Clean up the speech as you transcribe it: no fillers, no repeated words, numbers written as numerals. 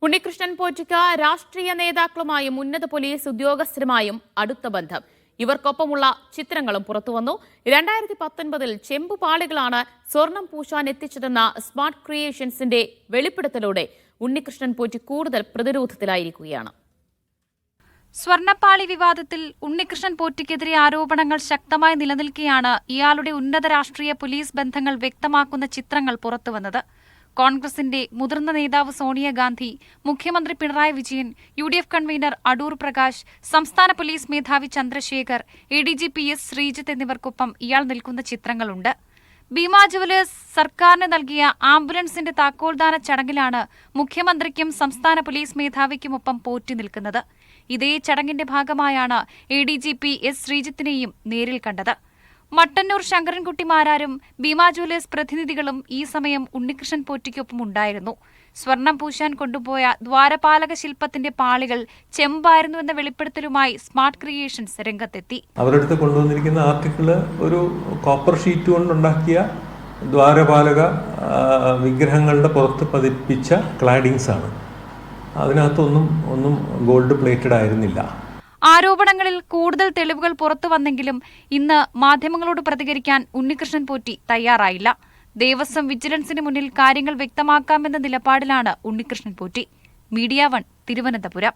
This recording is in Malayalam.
ഉണ്ണികൃഷ്ണൻ പോറ്റിക്ക് രാഷ്ട്രീയ നേതാക്കളുമായും ഉന്നത പോലീസ് ഉദ്യോഗസ്ഥരുമായും അടുത്ത ബന്ധം. ഇവർക്കൊപ്പമുള്ള ചിത്രങ്ങളും പുറത്തുവന്നു. 2019 ചെമ്പുപാളികളാണ് സ്വർണം പൂശാൻ എത്തിച്ചതെന്ന സ്മാർട്ട് ക്രിയേഷൻസിന്റെ വെളിപ്പെടുത്തലോടെ ഉണ്ണികൃഷ്ണൻ പോറ്റി കൂടുതൽ പ്രതിരോധത്തിലായിരിക്കുകയാണ്. സ്വർണ്ണപ്പാളി വിവാദത്തിൽ ഉണ്ണികൃഷ്ണൻ പോറ്റിക്കെതിരെ ആരോപണങ്ങൾ ശക്തമായി നിലനിൽക്കെയാണ് ഇയാളുടെ ഉന്നത രാഷ്ട്രീയ പോലീസ് ബന്ധങ്ങൾ വ്യക്തമാക്കുന്ന ചിത്രങ്ങൾ പുറത്തുവന്നത്. കോൺഗ്രസിന്റെ മുതിർന്ന നേതാവ് സോണിയാഗാന്ധി, മുഖ്യമന്ത്രി പിണറായി വിജയൻ, UDF കൺവീനർ അടൂർ പ്രകാശ്, സംസ്ഥാന പോലീസ് മേധാവി ചന്ദ്രശേഖർ, ADGP S ശ്രീജിത്ത് എന്നിവർക്കൊപ്പം ഇയാൾ നിൽക്കുന്ന ചിത്രങ്ങളുണ്ട്. ഭീമ ജുവലേഴ്സ് സർക്കാരിന് നൽകിയ ആംബുലൻസിന്റെ താക്കോൽദാന ചടങ്ങിലാണ് മുഖ്യമന്ത്രിക്കും സംസ്ഥാന പോലീസ് മേധാവിക്കുമൊപ്പം പോറ്റി നിൽക്കുന്നത്. ഇതേ ചടങ്ങിന്റെ ഭാഗമായാണ് ADGP S ശ്രീജിത്തിനെയും നേരിൽ കണ്ടത്. മട്ടന്നൂർ ശങ്കരൻകുട്ടി മാരാരും ഭീമ ജുവലേഴ്സ് പ്രതിനിധികളും ഈ സമയം ഉണ്ണികൃഷ്ണൻ പോറ്റിക്കൊപ്പം ഉണ്ടായിരുന്നു. സ്വർണം പൂശാൻ കൊണ്ടുപോയ ദ്വാരപാലക ശില്പത്തിന്റെ പാളികൾ ചെമ്പായിരുന്നുവെന്ന വെളിപ്പെടുത്തലുമായി സ്മാർട്ട് ക്രിയേഷൻസ് രംഗത്തെത്തി. അവരടുത്ത് കൊണ്ടുവന്നിരിക്കുന്ന ആർട്ടിക്കിള് ഒരു കോപ്പർ ഷീറ്റ് കൊണ്ടുണ്ടാക്കിയ ദ്വാരപാലക വിഗ്രഹങ്ങളുടെ പുറത്ത് പതിപ്പിച്ച ക്ലാഡിങ്സ് ആണ്. അതിനകത്തൊന്നും ഗോൾഡ് പ്ലേറ്റഡ് ആയിരുന്നില്ല. ആരോപണങ്ങളിൽ കൂടുതൽ തെളിവുകൾ പുറത്തു വന്നെങ്കിലും ഇന്ന് മാധ്യമങ്ങളോട് പ്രതികരിക്കാൻ ഉണ്ണികൃഷ്ണൻ പോറ്റി തയ്യാറായില്ല. ദേവസ്വം വിജിലൻസിന് മുന്നിൽ കാര്യങ്ങൾ വ്യക്തമാക്കാമെന്ന നിലപാടിലാണ് ഉണ്ണികൃഷ്ണൻ പോറ്റി. മീഡിയ 1 തിരുവനന്തപുരം.